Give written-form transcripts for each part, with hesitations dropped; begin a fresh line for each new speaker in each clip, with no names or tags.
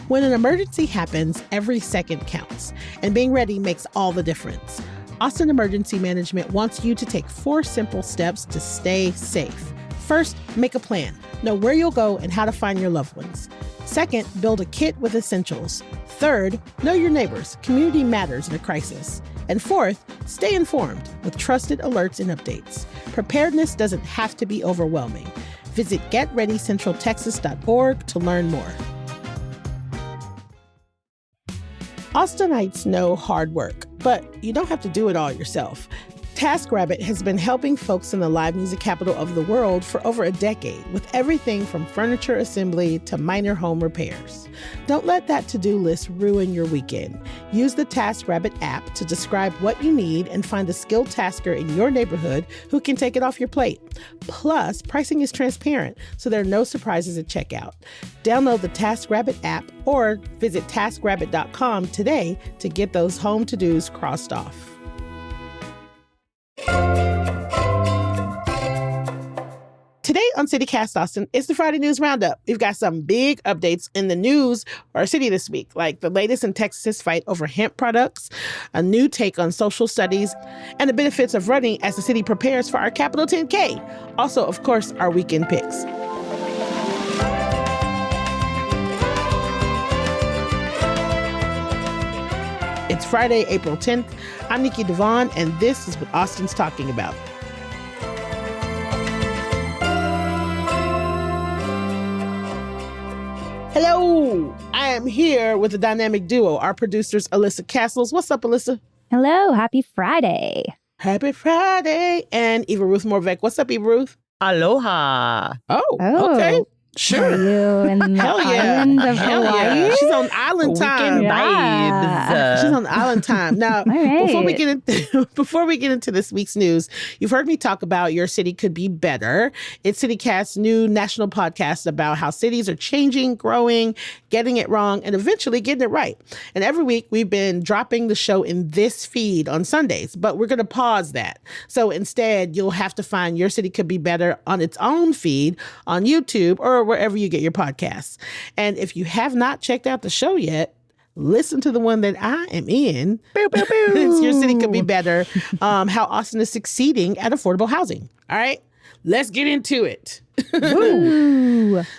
When an emergency happens, every second counts, and being ready makes all the difference. Austin Emergency Management wants you to take 4 simple steps to stay safe. First, make a plan. Know where you'll go and how to find your loved ones. Second, build a kit with essentials. Third, know your neighbors. Community matters in a crisis. And fourth, stay informed with trusted alerts and updates. Preparedness doesn't have to be overwhelming. Visit getreadycentraltexas.org to learn more. Austinites know hard work, but you don't have to do it all yourself. TaskRabbit has been helping folks in the live music capital of the world for over a decade with everything from furniture assembly to minor home repairs. Don't let that to-do list ruin your weekend. Use the TaskRabbit app to describe what you need and find a skilled tasker in your neighborhood who can take it off your plate. Plus, pricing is transparent, so there are no surprises at checkout. Download the TaskRabbit app or visit taskrabbit.com today to get those home to-dos crossed off. Today on CityCast Austin, it's the Friday News Roundup. We've got some big updates in the news for our city this week, like the latest in Texas' fight over hemp products, a new take on social studies, and the benefits of running as the city prepares for our Capital 10K. Also, of course, our weekend picks. It's Friday, April 10th. I'm Nikki Devon, and this is what Austin's talking about. Hello, I am here with a dynamic duo, our producers, Alyssa Castles. What's up, Alyssa?
Hello, happy Friday.
Happy Friday. And Eva Ruth Morvek. What's up, Eva Ruth?
Aloha.
Oh, okay. Sure.
Are you in the island of Hawaii?
Yeah. She's on island time.
Weekend vibes.
She's on island time. Now,
right.
before we get into this week's news, you've heard me talk about Your City Could Be Better. It's CityCast's new national podcast about how cities are changing, growing, getting it wrong, and eventually getting it right. And every week we've been dropping the show in this feed on Sundays, but we're going to pause that. So instead, you'll have to find Your City Could Be Better on its own feed on YouTube or wherever you get your podcasts. And if you have not checked out the show yet, listen to the one that I am in.
Boo, boo, boo.
It's Your City Could Be Better, how Austin is succeeding at affordable housing. All right, let's get into it.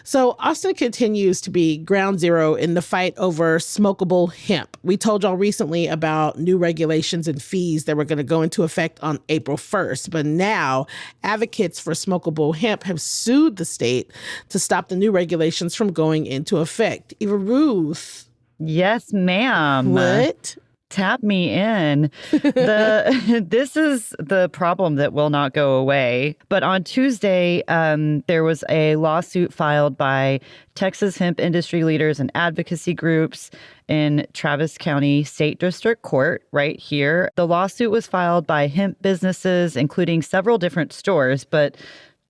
So Austin continues to be ground zero in the fight over smokable hemp. We told y'all recently about new regulations and fees that were going to go into effect on April 1st. But now advocates for smokable hemp have sued the state to stop the new regulations from going into effect. Eva Ruth.
Yes, ma'am.
What?
Tap me in. This is the problem that will not go away. But on Tuesday, there was a lawsuit filed by Texas hemp industry leaders and advocacy groups in Travis County State District Court right here. The lawsuit was filed by hemp businesses, including several different stores, but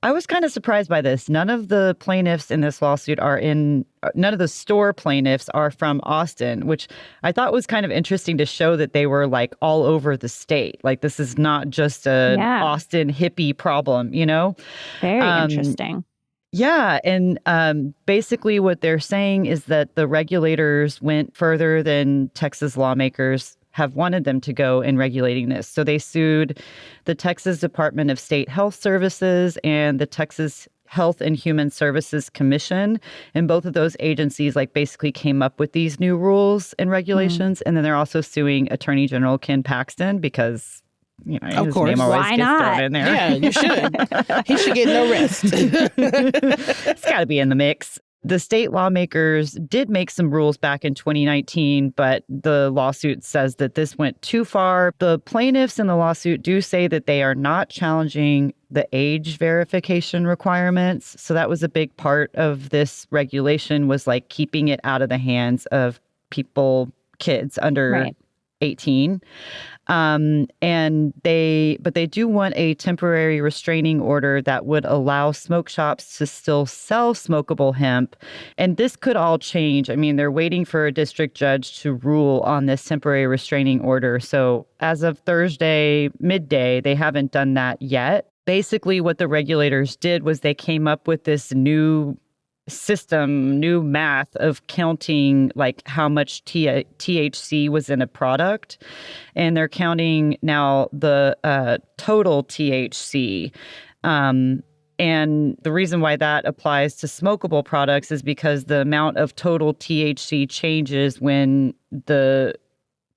I was kind of surprised by this. None of the plaintiffs in this lawsuit none of the store plaintiffs are from Austin, which I thought was kind of interesting to show that they were like all over the state. Like this is not just an Austin hippie problem, you know?
Very interesting.
Yeah. And basically what they're saying is that the regulators went further than Texas lawmakers have wanted them to go in regulating this. So they sued the Texas Department of State Health Services and the Texas Health and Human Services Commission. And both of those agencies basically came up with these new rules and regulations. And then they're also suing Attorney General Ken Paxton because, you know,
of
his
course.
name always
Why
gets
not?
thrown in there.
Yeah, you should. He should get no rest.
It's got to be in the mix. The state lawmakers did make some rules back in 2019, but the lawsuit says that this went too far. The plaintiffs in the lawsuit do say that they are not challenging the age verification requirements. So that was a big part of this regulation, was keeping it out of the hands of kids under 18. But they do want a temporary restraining order that would allow smoke shops to still sell smokable hemp. And this could all change. I mean, they're waiting for a district judge to rule on this temporary restraining order. So as of Thursday midday, they haven't done that yet. Basically, what the regulators did was they came up with this new system, new math of counting like how much THC was in a product. And they're counting now the total THC. And the reason why that applies to smokable products is because the amount of total THC changes when the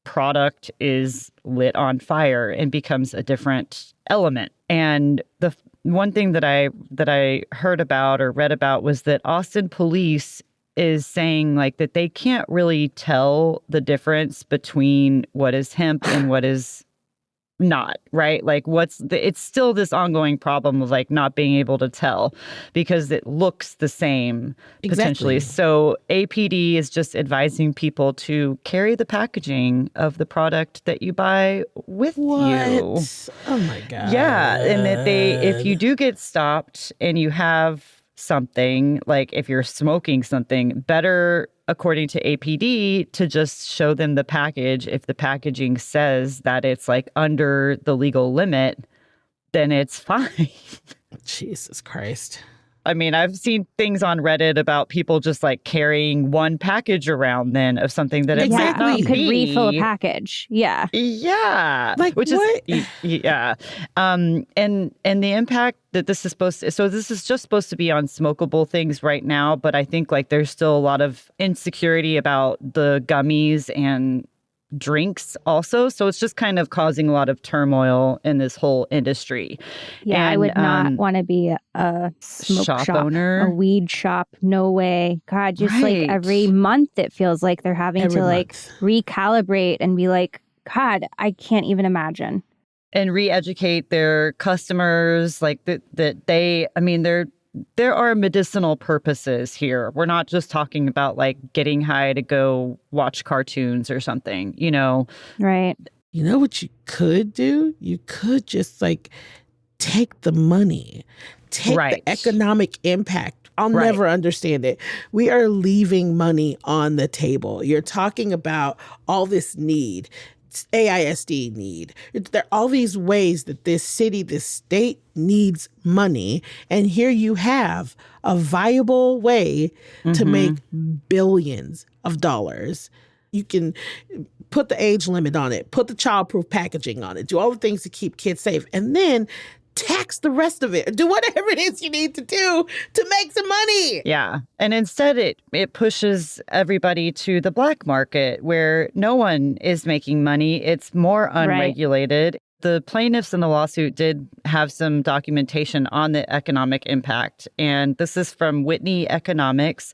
product is lit on fire and becomes a different element. And the one thing that I heard about or read about was that Austin police is saying like that they can't really tell the difference between what is hemp and what is not, right? Like it's still this ongoing problem of like not being able to tell because it looks the same potentially.
Exactly.
So APD is just advising people to carry the packaging of the product that you buy with you.
Oh my God.
Yeah. And that if you do get stopped and you have something, like if you're smoking something, better, according to APD, to just show them the package. If the packaging says that it's like under the legal limit, then it's fine.
Jesus Christ.
I mean, I've seen things on Reddit about people just like carrying one package around then of something that it might not
you could
be.
refill a package. Yeah.
Yeah.
Like
which
what?
Is yeah. And the impact that this is this is just supposed to be on smokable things right now, but I think like there's still a lot of insecurity about the gummies and drinks also. So it's just kind of causing a lot of turmoil in this whole industry.
Yeah,
and,
I would not want to be a smoke shop
owner,
a weed shop. No way. God, just
right.
like every month it feels like they're having to like recalibrate and be like, God, I can't even imagine.
And re-educate their customers like that they, I mean, there are medicinal purposes here. We're not just talking about like getting high to go watch cartoons or something, you know?
Right.
You know what you could do? You could just like take the money, take the economic impact. I'll never understand it. We are leaving money on the table. You're talking about all this need. AISD need. There are all these ways that this city, this state needs money. And here you have a viable way to make billions of dollars. You can put the age limit on it, put the childproof packaging on it, do all the things to keep kids safe, and then tax the rest of it. Do whatever it is you need to do to make some money.
Yeah. And instead it pushes everybody to the black market where no one is making money. It's more unregulated. Right. The plaintiffs in the lawsuit did have some documentation on the economic impact. And this is from Whitney Economics,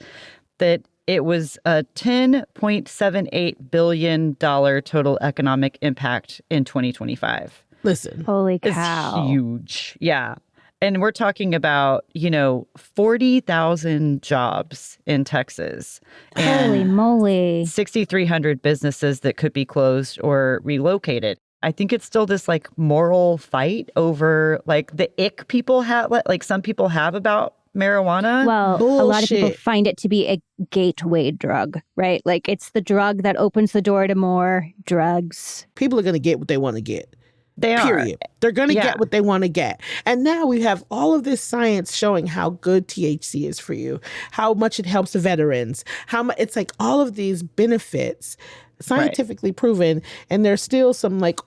that it was a $10.78 billion total economic impact in 2025.
Listen.
Holy cow.
It's huge. Yeah. And we're talking about, 40,000 jobs in Texas.
Holy moly.
6,300 businesses that could be closed or relocated. I think it's still this like moral fight over like the ick people have, like some people have about marijuana.
Well, a lot of people find it to be a gateway drug, right? Like it's the drug that opens the door to more drugs.
People are going to get what they want to get.
Period.
They're going to get what they want to get. And now we have all of this science showing how good THC is for you, how much it helps the veterans, how much it's like all of these benefits scientifically proven. And there's still some like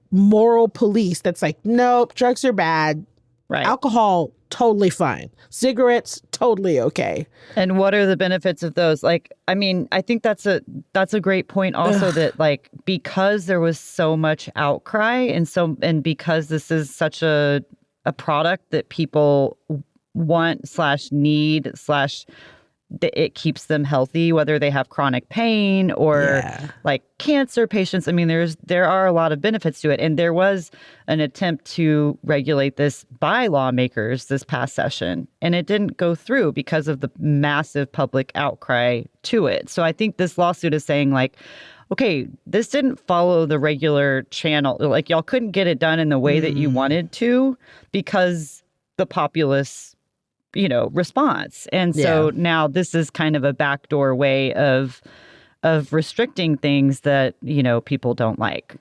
moral police that's like, nope, drugs are bad.
Right.
Alcohol, totally fine. Cigarettes, totally okay.
And what are the benefits of those? Like, I mean, I think that's a great point also that like, because there was so much outcry and because this is such a product that people want / need / it keeps them healthy, whether they have chronic pain or like cancer patients. I mean, there are a lot of benefits to it. And there was an attempt to regulate this by lawmakers this past session, and it didn't go through because of the massive public outcry to it. So I think this lawsuit is saying like, okay, this didn't follow the regular channel. Like y'all couldn't get it done in the way that you wanted to because the populace response. And so now this is kind of a backdoor way of restricting things that, people don't like.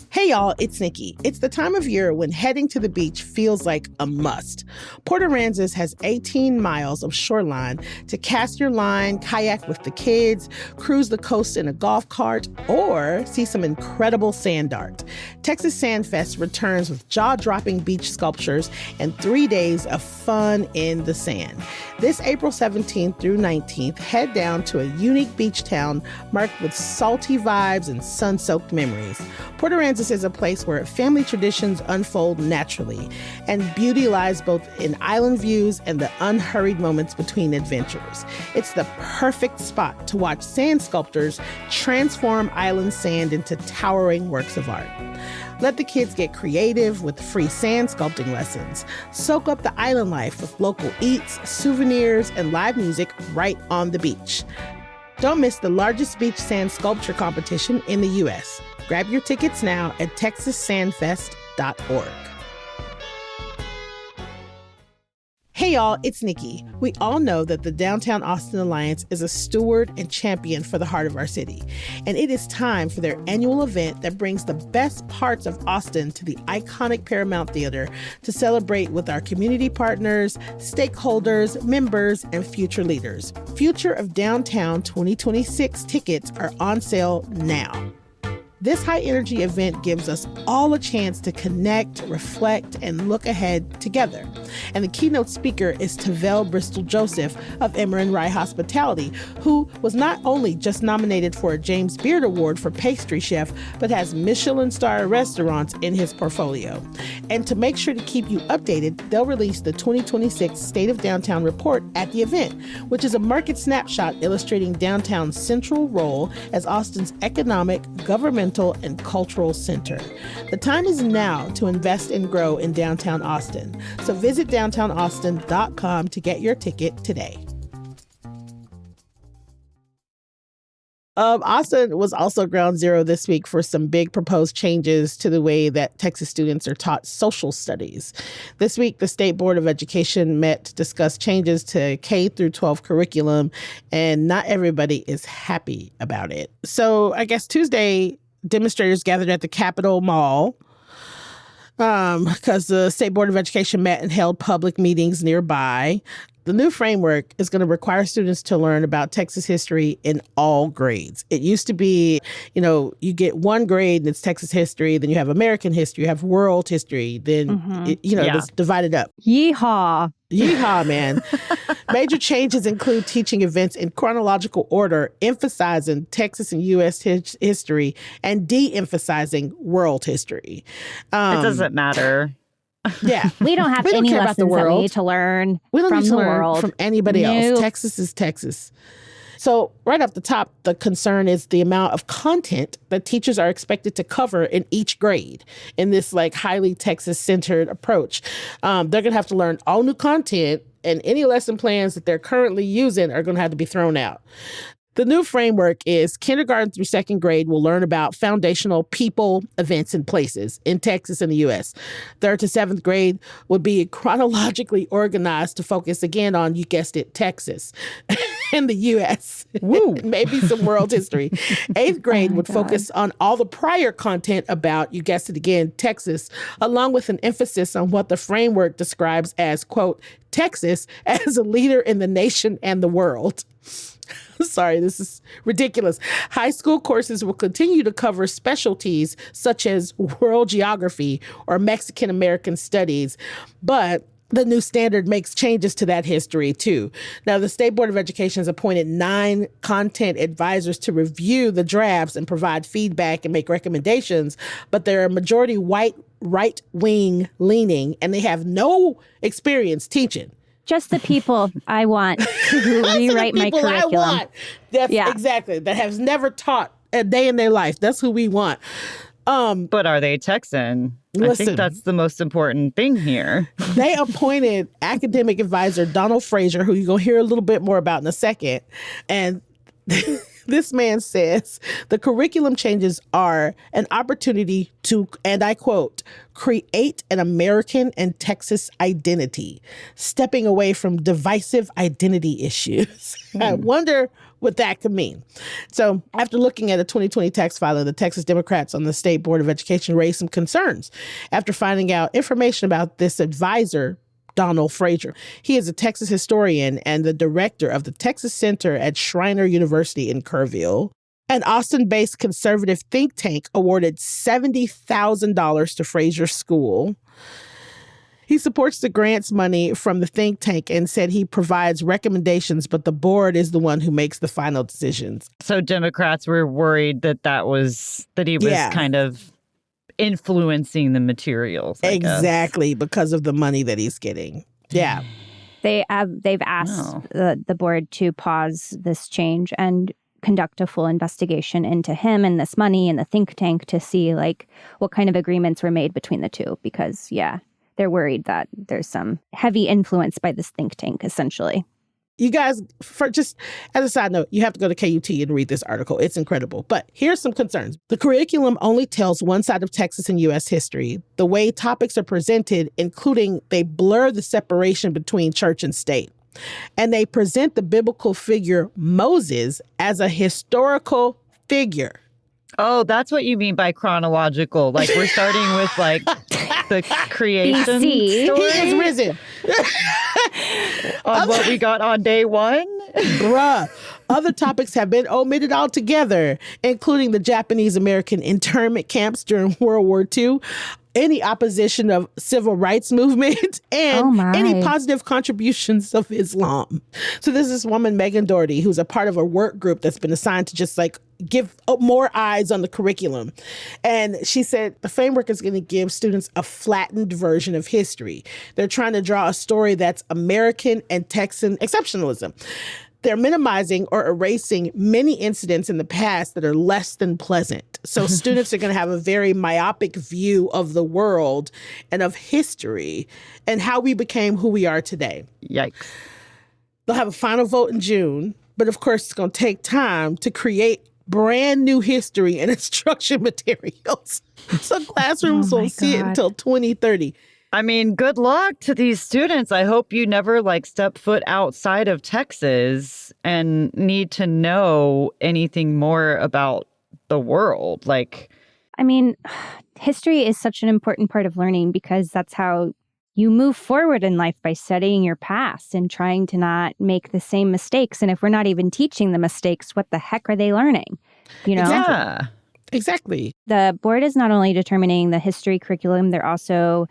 Hey, y'all, it's Nikki. It's the time of year when heading to the beach feels like a must. Port Aransas has 18 miles of shoreline to cast your line, kayak with the kids, cruise the coast in a golf cart, or see some incredible sand art. Texas Sand Fest returns with jaw-dropping beach sculptures and 3 days of fun in the sand. This April 17th through 19th, head down to a unique beach town marked with salty vibes and sun-soaked memories. Port Aransas is a place where family traditions unfold naturally, and beauty lies both in island views and the unhurried moments between adventures. It's the perfect spot to watch sand sculptors transform island sand into towering works of art. Let the kids get creative with free sand sculpting lessons. Soak up the island life with local eats, souvenirs, and live music right on the beach. Don't miss the largest beach sand sculpture competition in the U.S. Grab your tickets now at texassandfest.org. Hey y'all, it's Nikki. We all know that the Downtown Austin Alliance is a steward and champion for the heart of our city. And it is time for their annual event that brings the best parts of Austin to the iconic Paramount Theater to celebrate with our community partners, stakeholders, members, and future leaders. Future of Downtown 2026 tickets are on sale now. This high-energy event gives us all a chance to connect, reflect, and look ahead together. And the keynote speaker is Tavel Bristol-Joseph of Emmer & Rye Hospitality, who was not only just nominated for a James Beard Award for pastry chef, but has Michelin star restaurants in his portfolio. And to make sure to keep you updated, they'll release the 2026 State of Downtown Report at the event, which is a market snapshot illustrating downtown's central role as Austin's economic, governmental, and cultural center. The time is now to invest and grow in downtown Austin. So visit downtownaustin.com to get your ticket today. Austin was also ground zero this week for some big proposed changes to the way that Texas students are taught social studies. This week, the State Board of Education met to discuss changes to K through 12 curriculum, and not everybody is happy about it. So I guess Tuesday, demonstrators gathered at the Capitol Mall because the State Board of Education met and held public meetings nearby. The new framework is going to require students to learn about Texas history in all grades. It used to be, you get one grade and it's Texas history, then you have American history, you have world history, then, it's divided up.
Yeehaw.
Yeehaw, man. Major changes include teaching events in chronological order, emphasizing Texas and U.S. history, and de-emphasizing world history.
It doesn't matter.
Yeah.
We don't have any lessons that we need to learn from the world.
From anybody else. Texas is Texas. So right off the top, the concern is the amount of content that teachers are expected to cover in each grade in this highly Texas-centered approach. They're going to have to learn all new content, and any lesson plans that they're currently using are going to have to be thrown out. The new framework is kindergarten through second grade will learn about foundational people, events, and places in Texas and the U.S. Third to seventh grade would be chronologically organized to focus again on, you guessed it, Texas and the U.S. Woo. Maybe some world history. Eighth grade would focus on all the prior content about, you guessed it again, Texas, along with an emphasis on what the framework describes as, quote, Texas as a leader in the nation and the world. Sorry, this is ridiculous. High school courses will continue to cover specialties such as world geography or Mexican American studies, but the new standard makes changes to that history too. Now, the State Board of Education has appointed 9 content advisors to review the drafts and provide feedback and make recommendations, but they're a majority white, right-wing leaning, and they have no experience teaching.
Just the people I want to rewrite my curriculum. I want.
Exactly. That has never taught a day in their life. That's who we want.
But are they Texan? Listen, I think that's the most important thing here.
They appointed academic advisor Donald Frazier, who you're going to hear a little bit more about in a second. And this man says the curriculum changes are an opportunity to, and I quote, create an American and Texas identity, stepping away from divisive identity issues. I wonder what that could mean. So after looking at a 2020 tax filing, the Texas Democrats on the State Board of Education raised some concerns after finding out information about this advisor, Donald Frazier. He is a Texas historian and the director of the Texas Center at Schreiner University in Kerrville. An Austin-based conservative think tank awarded $70,000 to Frazier's school. He supports the grants money from the think tank and said he provides recommendations, but the board is the one who makes the final decisions.
So Democrats were worried that he was kind of influencing the materials.
Exactly, because of the money that he's getting. Yeah.
They've asked the board to pause this change and conduct a full investigation into him and this money and the think tank to see like what kind of agreements were made between the two, because they're worried that there's some heavy influence by this think tank, essentially.
You guys, for just as a side note, you have to go to KUT and read this article. It's incredible. But here's some concerns. The curriculum only tells one side of Texas and U.S. history. The way topics are presented, including they blur the separation between church and state. And they present the biblical figure Moses as a historical figure.
Oh, that's what you mean by chronological. Like we're starting with like the creation story.
He is risen.
On what we got on day one?
Bruh. Other topics have been omitted altogether, including the Japanese-American internment camps during World War II, any opposition of civil rights movement, and any positive contributions of Islam. So there's this woman, Megan Doherty, who's a part of a work group that's been assigned to just like give more eyes on the curriculum. And she said the framework is going to give students a flattened version of history. They're trying to draw a story that's American and Texan exceptionalism. They're minimizing or erasing many incidents in the past that are less than pleasant. So students are going to have a very myopic view of the world and of history and how we became who we are today.
Yikes.
They'll have a final vote in June, but of course it's going to take time to create brand new history and instruction materials. So classrooms won't see it until 2030.
I mean, good luck to these students. I hope you never like step foot outside of Texas and need to know anything more about the world. Like,
I mean, history is such an important part of learning because that's how you move forward in life, by studying your past and trying to not make the same mistakes. And if we're not even teaching the mistakes, what the heck are they learning? You know?
Exactly.
Yeah.
Exactly.
The board is not only determining the history curriculum, they're also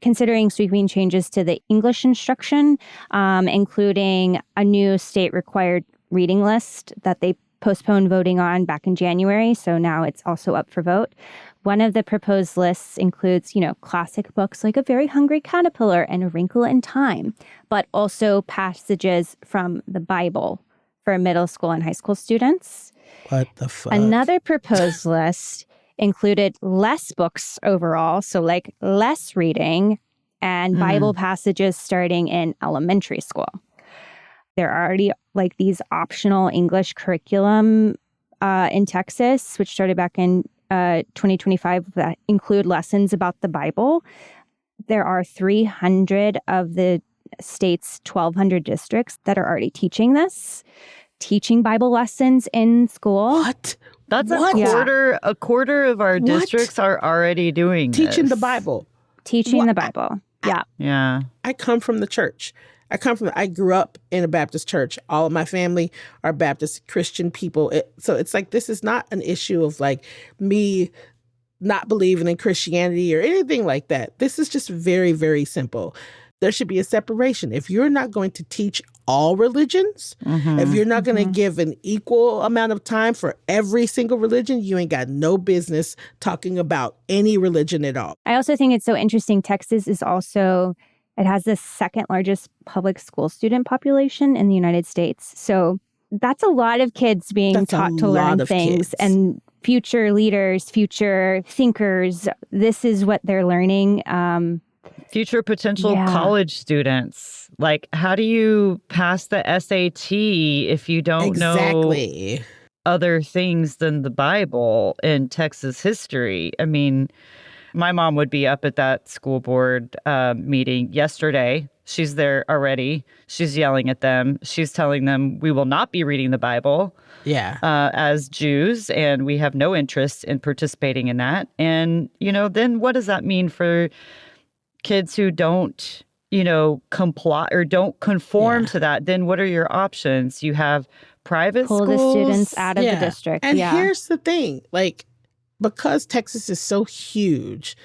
considering sweeping changes to the English instruction, including a new state required reading list that they postponed voting on back in January. So now it's also up for vote. One of the proposed lists includes, classic books like A Very Hungry Caterpillar and A Wrinkle in Time, but also passages from the Bible for middle school and high school students.
What the fuck?
Another proposed list included less books overall, so like less reading and Bible passages starting in elementary school. There are already like these optional English curriculum in Texas, which started back in 2025, that include lessons about the Bible. There are 300 of the state's 1,200 districts that are already teaching Bible lessons in school.
What?
That's a quarter of our districts are already doing
Teaching
this.
the Bible.
Teaching the Bible. Yeah.
Yeah.
I come from the church. I grew up in a Baptist church. All of my family are Baptist Christian people. So it's like, this is not an issue of like me not believing in Christianity or anything like that. This is just very, very simple. There should be a separation. If you're not going to teach all religions, if you're not going to give an equal amount of time for every single religion, you ain't got no business talking about any religion at all.
I also think it's so interesting. Texas is also, it has the second largest public school student population in the United States. So that's a lot of kids being taught to learn things, and future leaders, future thinkers. This is what they're learning.
Future potential college students. Like, how do you pass the SAT if you don't know other things than the Bible in Texas history? I mean, my mom would be up at that school board meeting yesterday She's there already. She's yelling at them. She's telling them we will not be reading the Bible as Jews, and we have no interest in participating in that. And, then what does that mean for kids who don't, comply or don't conform to that? Then what are your options? You have private schools.
Pull the students out of the district.
And here's the thing, because Texas is so huge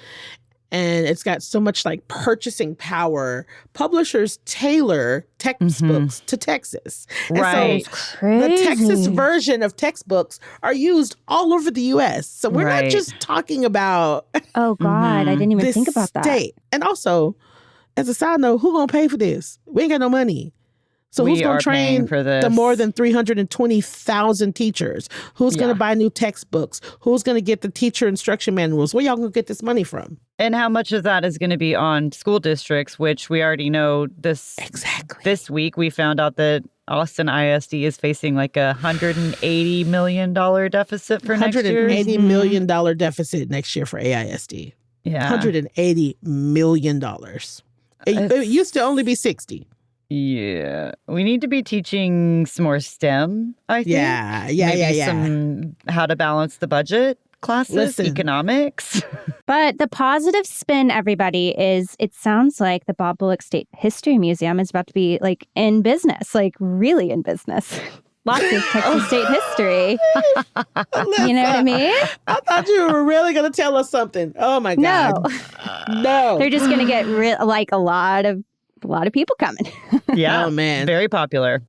and it's got so much purchasing power, publishers tailor textbooks to Texas.
Right.
And so the Texas version of textbooks are used all over the U.S. So we're not just talking about
oh God, I didn't even think about that.
State. And also, as a side note, who gonna pay for this? We ain't got no money. So who's going to train the more than 320,000 teachers? Who's going to buy new textbooks? Who's going to get the teacher instruction manuals? Where y'all going to get this money from?
And how much of that is going to be on school districts, which we already know this week we found out that Austin ISD is facing $180 million deficit for next year.
$180 million deficit next year for AISD.
Yeah.
$180 million. It used to only be 60.
Yeah. We need to be teaching some more STEM, I think.
Yeah.
Some how to balance the budget classes, economics.
But the positive spin, everybody, is it sounds like the Bob Bullock State History Museum is about to be in business, really in business. Lots of Texas state history. You know what I mean?
I thought you were really going to tell us something. Oh, my God. No.
They're just going to get a lot of people coming.
Yeah.
Oh, man.
Very popular.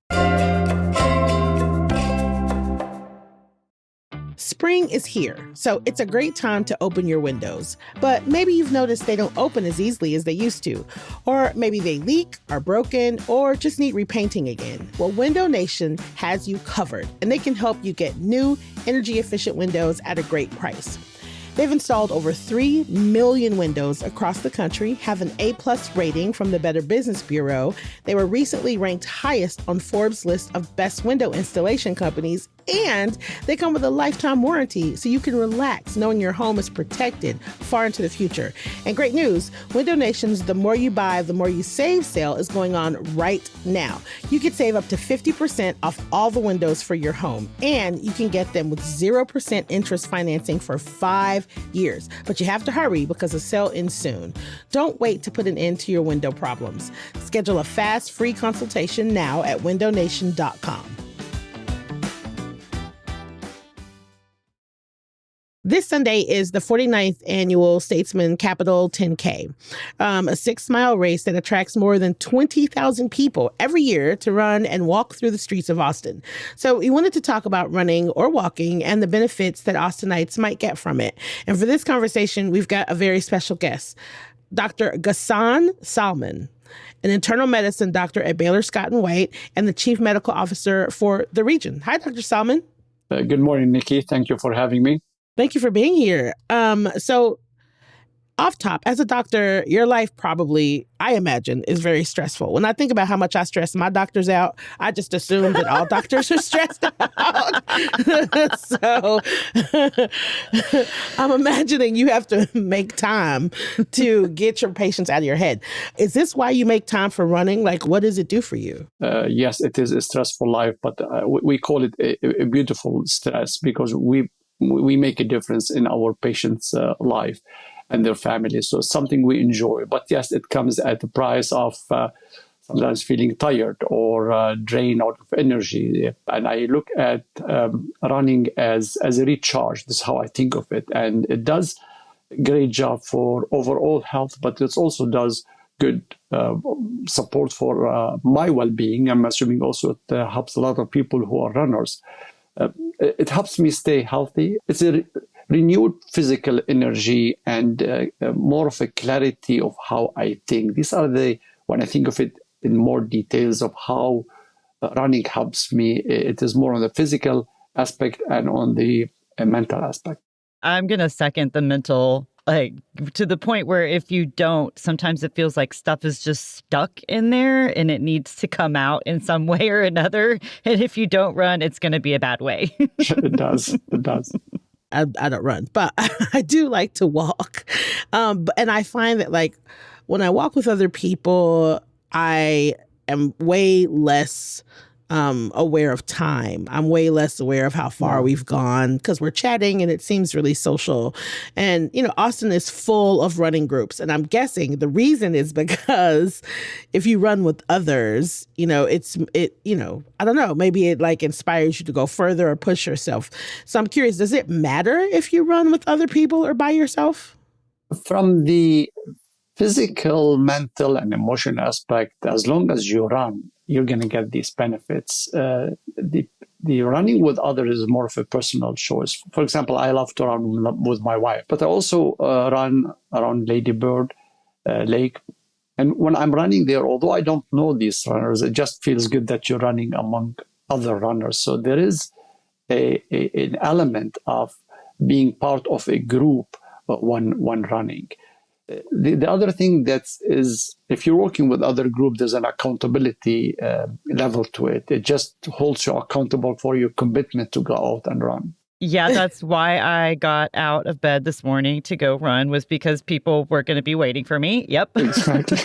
Spring is here, so it's a great time to open your windows. But maybe you've noticed they don't open as easily as they used to. Or maybe they leak, are broken, or just need repainting again. Well, Window Nation has you covered, and they can help you get new, energy-efficient windows at a great price. They've installed over 3 million windows across the country, have an A+ rating from the Better Business Bureau. They were recently ranked highest on Forbes' list of best window installation companies, and they come with a lifetime warranty, so you can relax knowing your home is protected far into the future. And great news, Window Nation's The More You Buy, The More You Save sale is going on right now. You could save up to 50% off all the windows for your home, and you can get them with 0% interest financing for 5 years. But you have to hurry because the sale ends soon. Don't wait to put an end to your window problems. Schedule a fast, free consultation now at windownation.com. This Sunday is the 49th annual Statesman Capital 10K, a 6-mile race that attracts more than 20,000 people every year to run and walk through the streets of Austin. So we wanted to talk about running or walking and the benefits that Austinites might get from it. And for this conversation, we've got a very special guest, Dr. Ghassan Salman, an internal medicine doctor at Baylor Scott & White and the chief medical officer for the region. Hi, Dr. Salman.
Good morning, Nikki. Thank you for having me.
Thank you for being here. So off top, as a doctor, your life probably, I imagine, is very stressful. When I think about how much I stress my doctors out, I just assume that all doctors are stressed out. So I'm imagining you have to make time to get your patients out of your head. Is this why you make time for running? What does it do for you?
Yes, it is a stressful life, but we call it a beautiful stress because we make a difference in our patients' life and their families. So it's something we enjoy. But yes, it comes at the price of sometimes feeling tired or drained out of energy. And I look at running as a recharge. This is how I think of it. And it does a great job for overall health, but it also does good support for my well-being. I'm assuming also it helps a lot of people who are runners. It helps me stay healthy. It's a renewed physical energy and more of a clarity of how I think. These are when I think of it in more details of how running helps me, it is more on the physical aspect and on the mental aspect.
I'm going to second the mental, to the point where if you don't, sometimes it feels like stuff is just stuck in there and it needs to come out in some way or another. And if you don't run, it's going to be a bad way.
It does. It does.
I don't run, but I do like to walk. And I find that when I walk with other people, I am way less aware of time. I'm way less aware of how far we've gone because we're chatting and it seems really social. And, Austin is full of running groups. And I'm guessing the reason is because if you run with others, I don't know, maybe it like inspires you to go further or push yourself. So I'm curious, does it matter if you run with other people or by yourself?
From the physical, mental, and emotional aspect, as long as you run, you're going to get these benefits. The running with others is more of a personal choice. For example, I love to run with my wife, but I also run around Lady Bird Lake. And when I'm running there, although I don't know these runners, it just feels good that you're running among other runners. So there is an element of being part of a group when running. The other thing that is, if you're working with other group, there's an accountability level to it. It just holds you accountable for your commitment to go out and run.
Yeah, that's why I got out of bed this morning to go run, was because people were going to be waiting for me. Yep.
Exactly.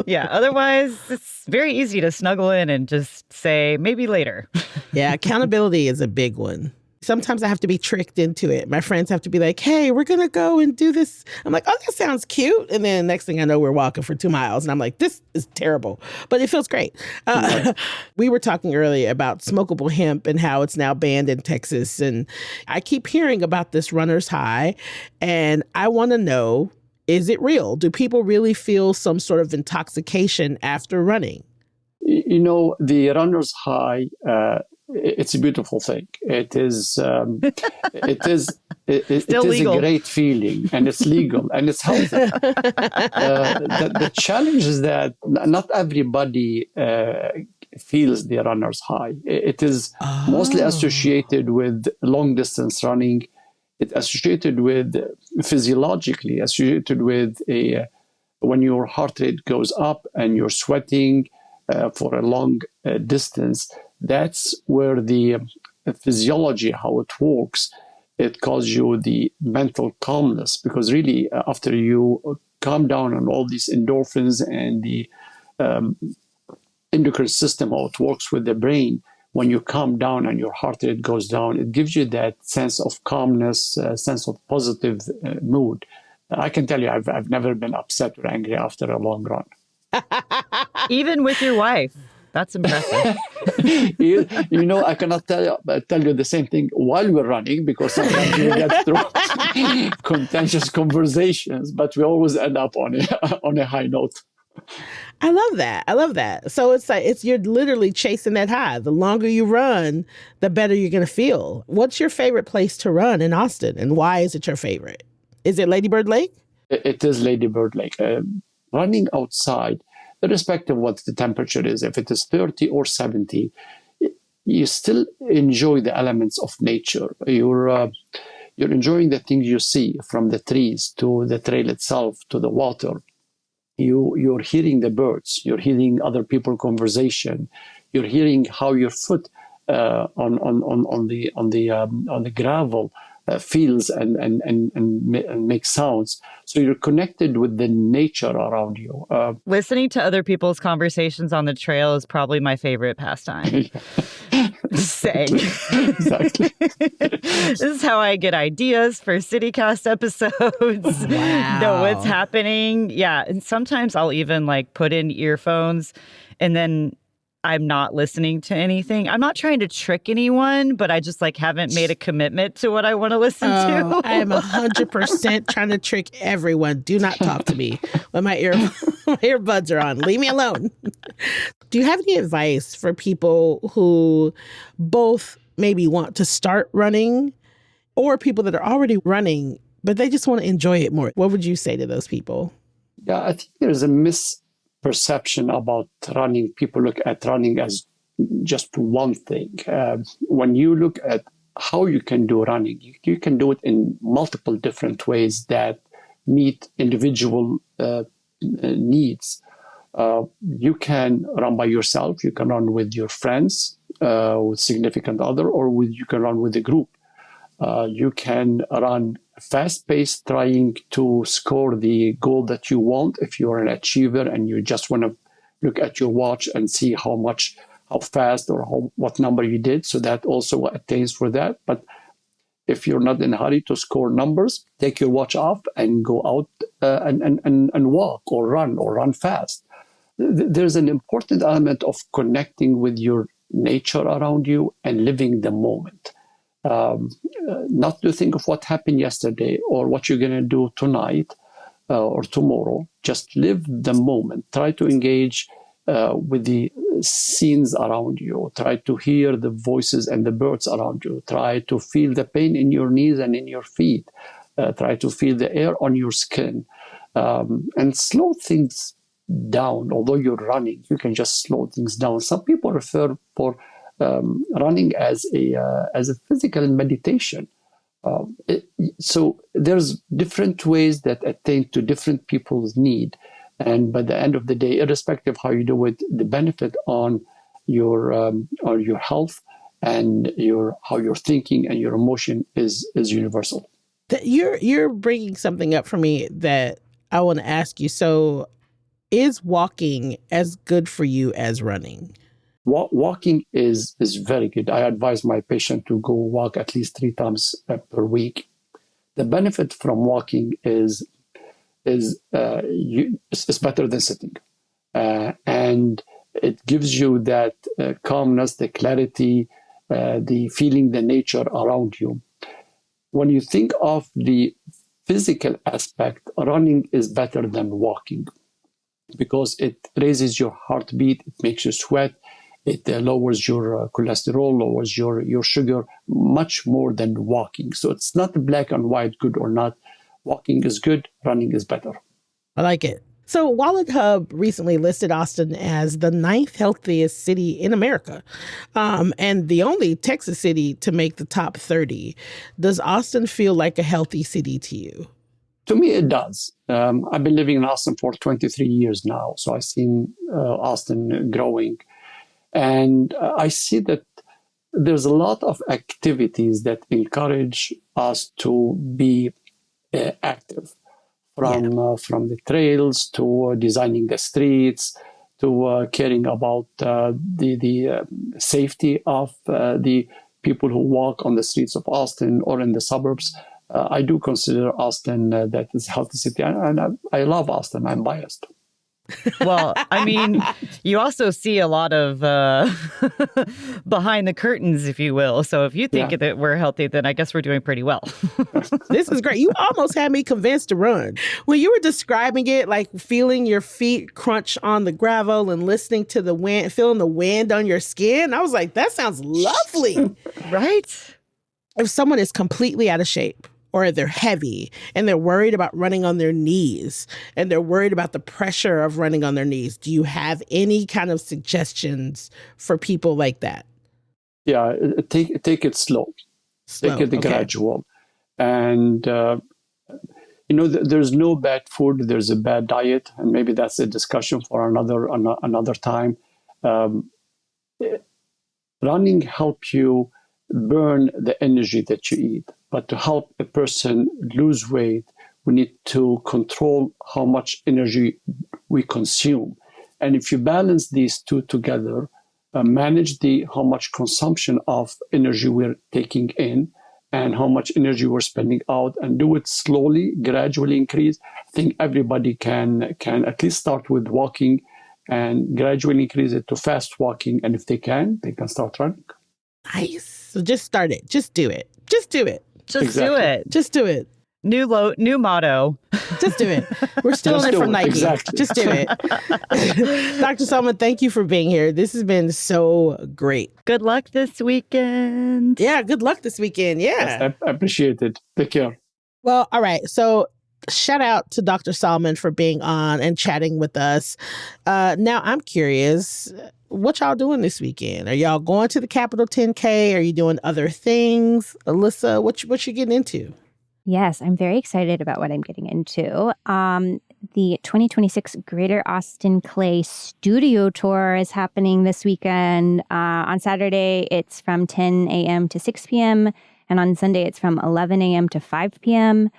Yeah, otherwise it's very easy to snuggle in and just say, maybe later.
Yeah, accountability is a big one. Sometimes I have to be tricked into it. My friends have to be like, hey, we're going to go and do this. I'm like, oh, that sounds cute. And then next thing I know, we're walking for 2 miles. And I'm like, this is terrible, but it feels great. We were talking earlier about smokable hemp and how it's now banned in Texas. And I keep hearing about this runner's high. And I want to know, is it real? Do people really feel some sort of intoxication after running?
The runner's high, it's a beautiful thing. It is still legal. A great feeling, and it's legal and it's healthy. The challenge is that not everybody feels the runner's high. It is mostly associated with long distance running. It's associated with physiologically associated with when your heart rate goes up and you're sweating for a long distance. That's where the physiology, how it works, it causes you the mental calmness, because really after you calm down on all these endorphins and the endocrine system, how it works with the brain, when you calm down and your heart rate goes down, it gives you that sense of calmness, sense of positive mood. I can tell you, I've never been upset or angry after a long run.
Even with your wife. That's impressive.
I cannot tell you the same thing while we're running, because sometimes we get through contentious conversations, but we always end up on a high note.
I love that. So it's you're literally chasing that high. The longer you run, the better you're going to feel. What's your favorite place to run in Austin, and why is it your favorite? Is it Lady Bird Lake?
It is Lady Bird Lake. Running outside, irrespective of what the temperature is, if it is 30 or 70, you still enjoy the elements of nature. You're enjoying the things you see, from the trees to the trail itself to the water. You're hearing the birds. You're hearing other people's conversation. You're hearing how your foot on the gravel feels and makes sounds. So you're connected with the nature around you.
Listening to other people's conversations on the trail is probably my favorite pastime. Just saying.
Exactly.
This is how I get ideas for CityCast episodes.
Wow.
Know what's happening. Yeah. And sometimes I'll even put in earphones and then I'm not listening to anything. I'm not trying to trick anyone, but I just haven't made a commitment to what I want to listen to.
I am 100% trying to trick everyone. Do not talk to me when my earbuds are on. Leave me alone. Do you have any advice for people who both maybe want to start running, or people that are already running, but they just want to enjoy it more? What would you say to those people?
Yeah, I think there's a misperception about running. People look at running as just one thing. When you look at how you can do running, you can do it in multiple different ways that meet individual needs. You can run by yourself. You can run with your friends, with significant other, or you can run with a group. You can run fast-paced, trying to score the goal that you want. If you're an achiever and you just want to look at your watch and see how fast or what number you did, so that also attains for that. But if you're not in a hurry to score numbers, take your watch off and go out and walk or run fast. There's an important element of connecting with your nature around you and living the moment. Not to think of what happened yesterday or what you're going to do tonight or tomorrow. Just live the moment. Try to engage with the scenes around you. Try to hear the voices and the birds around you. Try to feel the pain in your knees and in your feet. Try to feel the air on your skin. And slow things down. Although you're running, you can just slow things down. Some people refer for running as a physical meditation. So there's different ways that attain to different people's need. And by the end of the day, irrespective of how you do it, the benefit on your health and how you're thinking and your emotion is universal.
You're bringing something up for me that I want to ask you. So, is walking as good for you as running?
Walking is very good. I advise my patient to go walk at least 3 times per week. The benefit from walking is better than sitting, and it gives you that calmness, the clarity, the feeling the nature around you. When you think of the physical aspect, running is better than walking because it raises your heartbeat, it makes you sweat, it lowers your cholesterol, lowers your sugar much more than walking. So it's not black and white, good or not. Walking is good, running is better.
I like it. So Wallet Hub recently listed Austin as the 9th healthiest city in America, and the only Texas city to make the top 30. Does Austin feel like a healthy city to you?
To me, it does. I've been living in Austin for 23 years now, so I've seen Austin growing. And I see that there's a lot of activities that encourage us to be active, from the trails to designing the streets to caring about the safety of the people who walk on the streets of Austin or in the suburbs. I do consider Austin that is a healthy city, and I love Austin. I'm biased.
Well, I mean, you also see a lot of behind the curtains, if you will. So if you think that we're healthy, then I guess we're doing pretty well.
This is great. You almost had me convinced to run. When you were describing it, like feeling your feet crunch on the gravel and listening to the wind, feeling the wind on your skin, I was like, that sounds lovely.
Right?
If someone is completely out of shape, or they're heavy and they're worried about running on their knees and they're worried about the pressure of running on their knees, do you have any kind of suggestions for people like that?
Yeah, take it slow. Take it gradual. And, there's no bad food. There's a bad diet. And maybe that's a discussion for another time. Running helps you burn the energy that you eat. But to help a person lose weight, we need to control how much energy we consume. And if you balance these two together, manage how much consumption of energy we're taking in and how much energy we're spending out, and do it slowly, gradually increase. I think everybody can at least start with walking and gradually increase it to fast walking. And if they can start running.
Nice. So just start it. Just do it. Just do it.
Just do it.
Just do it.
New motto.
Just do it. We're stealing it from Nike.
Exactly.
Just do it. Dr. Salman, thank you for being here. This has been so great.
Good luck this weekend.
Yeah, good luck this weekend. Yeah.
Yes, I appreciate it. Take care.
Well, all right. So shout out to Dr. Salman for being on and chatting with us. Now, I'm curious, what y'all doing this weekend? Are y'all going to the Capitol 10K? Are you doing other things? Alyssa, what you getting into?
Yes, I'm very excited about what I'm getting into. The 2026 Greater Austin Clay Studio Tour is happening this weekend. On Saturday, it's from 10 a.m. to 6 p.m. And on Sunday, it's from 11 a.m. to 5 p.m.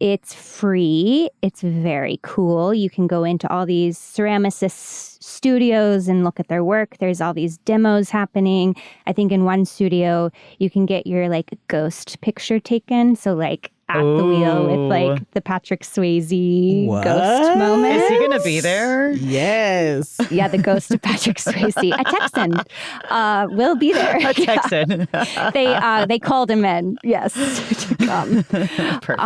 It's free. It's very cool. You can go into all these ceramicists studios and look at their work. There's all these demos happening. I think in one studio, you can get your like ghost picture taken. So like at the wheel with like the Patrick Swayze ghost moment.
Is he going to be there?
Yes.
Yeah, the ghost of Patrick Swayze. A Texan will be there.
A Texan.
They called him in, yes, to come.
Perfect.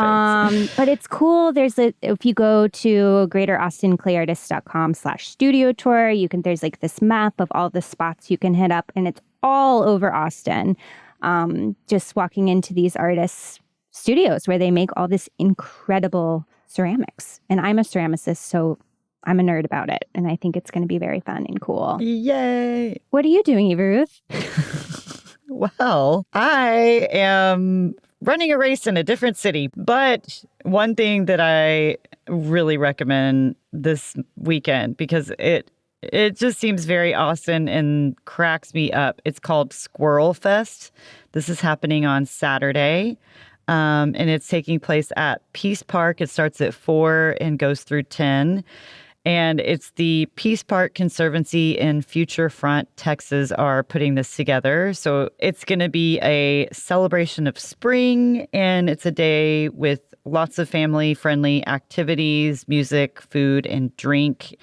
But it's cool. If you go to greateraustinClayArtists.com/studio tour, there's like this map of all the spots you can hit up, and it's all over Austin. Just walking into these artists' studios where they make all this incredible ceramics. And I'm a ceramicist, so I'm a nerd about it. And I think it's going to be very fun and cool.
Yay.
What are you doing, Eva Ruth?
Well, I am running a race in a different city. But one thing that I really recommend this weekend, because it just seems very Austin and cracks me up. It's called Squirrel Fest. This is happening on Saturday. And it's taking place at Peace Park. It starts at 4 and goes through 10. And it's the Peace Park Conservancy and Future Front, Texas, are putting this together. So it's going to be a celebration of spring, and it's a day with lots of family-friendly activities, music, food, and drink.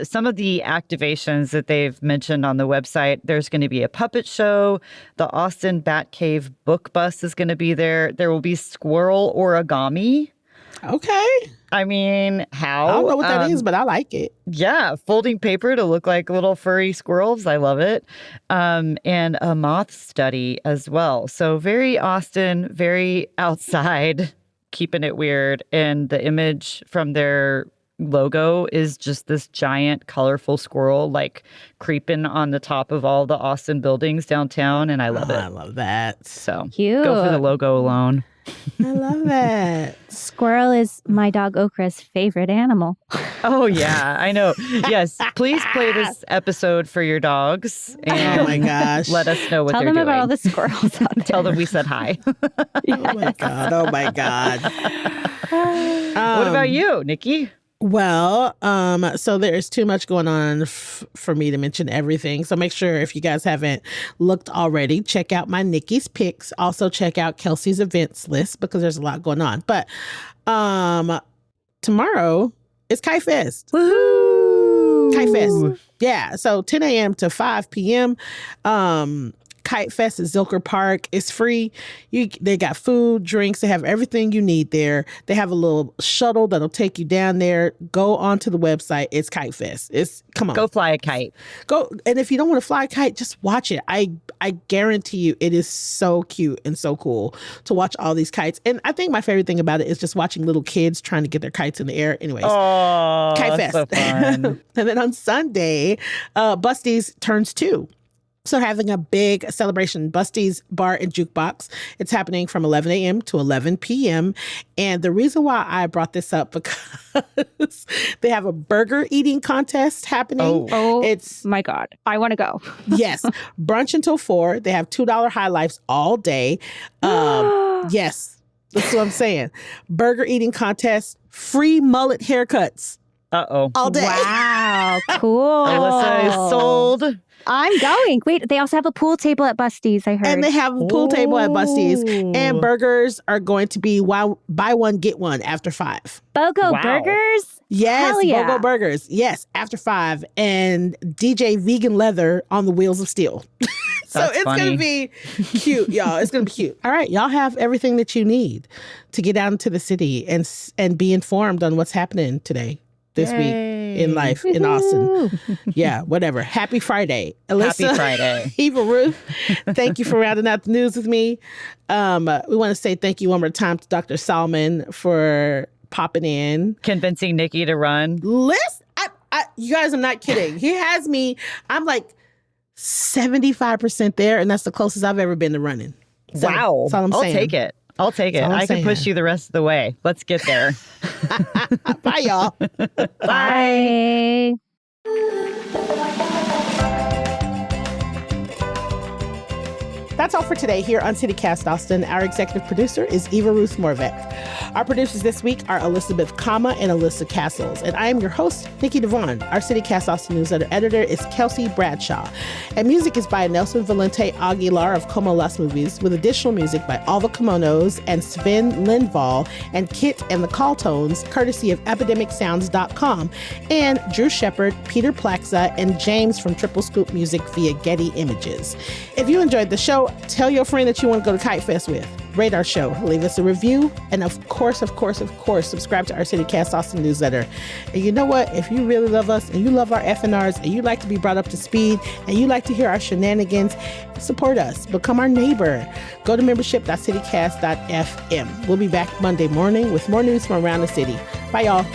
Some of the activations that they've mentioned on the website, there's going to be a puppet show. The Austin Batcave Book Bus is going to be there. There will be squirrel origami.
Okay.
I mean, how?
I don't know what that is, but I like it.
Yeah, folding paper to look like little furry squirrels. I love it. And a moth study as well. So very Austin, very outside, keeping it weird. And the image from their logo is just this giant, colorful squirrel, like creeping on the top of all the Austin buildings downtown. And I love it.
I love that.
So
Cute.
Go for the logo alone.
I love that.
Squirrel is my dog Okra's favorite animal.
Oh, yeah, I know. Yes, please play this episode for your dogs. And
Oh my gosh.
let us know what
Tell
they're
them
doing.
about all the squirrels out there.
Tell them we said hi.
Oh my God. Oh my God.
What about you, Nikki?
Well, so there's too much going on for me to mention everything. So make sure, if you guys haven't looked already, check out my Nikki's Picks. Also check out Kelsey's events list, because there's a lot going on. But tomorrow is Kite Fest.
Woohoo!
Kite Fest. Yeah. So 10 a.m. to 5 p.m. Kite Fest at Zilker Park. It's free. They got food, drinks. They have everything you need there. They have a little shuttle that'll take you down there. Go onto the website. It's Kite Fest. Come on.
Go fly a kite.
Go. And if you don't want to fly a kite, just watch it. I guarantee you it is so cute and so cool to watch all these kites. And I think my favorite thing about it is just watching little kids trying to get their kites in the air. Anyways.
Oh,
Kite Fest.
so fun.
And then on Sunday, Busty's turns 2. So having a big celebration, Busty's Bar and Jukebox. It's happening from 11 a.m. to 11 p.m. And the reason why I brought this up, because they have a burger eating contest happening.
Oh,
it's
my God. I want to go.
Yes. Brunch until 4. They have $2 high lifes all day. Yes. That's what I'm saying. Burger eating contest, free mullet haircuts.
Uh-oh.
All day.
Wow. Cool.
Alyssa is sold.
I'm going. Wait, they also have a pool table at Busty's, I heard.
And they have a pool table at Busty's. And burgers are going to be buy one, get one after 5.
BOGO
Wow.
Burgers?
Yes,
Hell yeah.
BOGO Burgers. Yes, after 5. And DJ Vegan Leather on the wheels of steel. So
That's
it's
funny.
going to be cute, y'all. It's going to be cute. All right, y'all have everything that you need to get out into the city and be informed on what's happening today, this week in life in Austin. Yeah, whatever. Happy Friday. Alyssa,
Happy Friday.
Eva Ruth, thank you for rounding out the news with me. We want to say thank you one more time to Dr. Salman for popping in.
Convincing Nikki to run.
Listen, you guys, I'm not kidding. He has me, I'm like 75% there, and that's the closest I've ever been to running. So,
Wow.
that's all I'm
I'll
saying.
take it. I'll take it.
That's all I'm
I can push
saying.
you the rest of the way. Let's get there.
Bye, y'all.
Bye.
That's all for today here on CityCast Austin. Our executive producer is Eva Ruth Morvek. Our producers this week are Elizabeth Kama and Alyssa Castles. And I am your host, Nikki Devon. Our CityCast Austin newsletter editor is Kelsey Bradshaw. And music is by Nelson Valente Aguilar of Como Las Movies, with additional music by Alva Kimonos and Sven Lindvall and Kit and the Call Tones, courtesy of epidemicsounds.com, and Drew Shepard, Peter Plaxa, and James from Triple Scoop Music via Getty Images. If you enjoyed the show, tell your friend that you want to go to Kite Fest with. Rate our show, leave us a review, and of course, subscribe to our CityCast Austin newsletter. And you know what? If you really love us and you love our F&Rs and you like to be brought up to speed and you like to hear our shenanigans, support us. Become our neighbor. Go to membership.citycast.fm. We'll be back Monday morning with more news from around the city. Bye, y'all.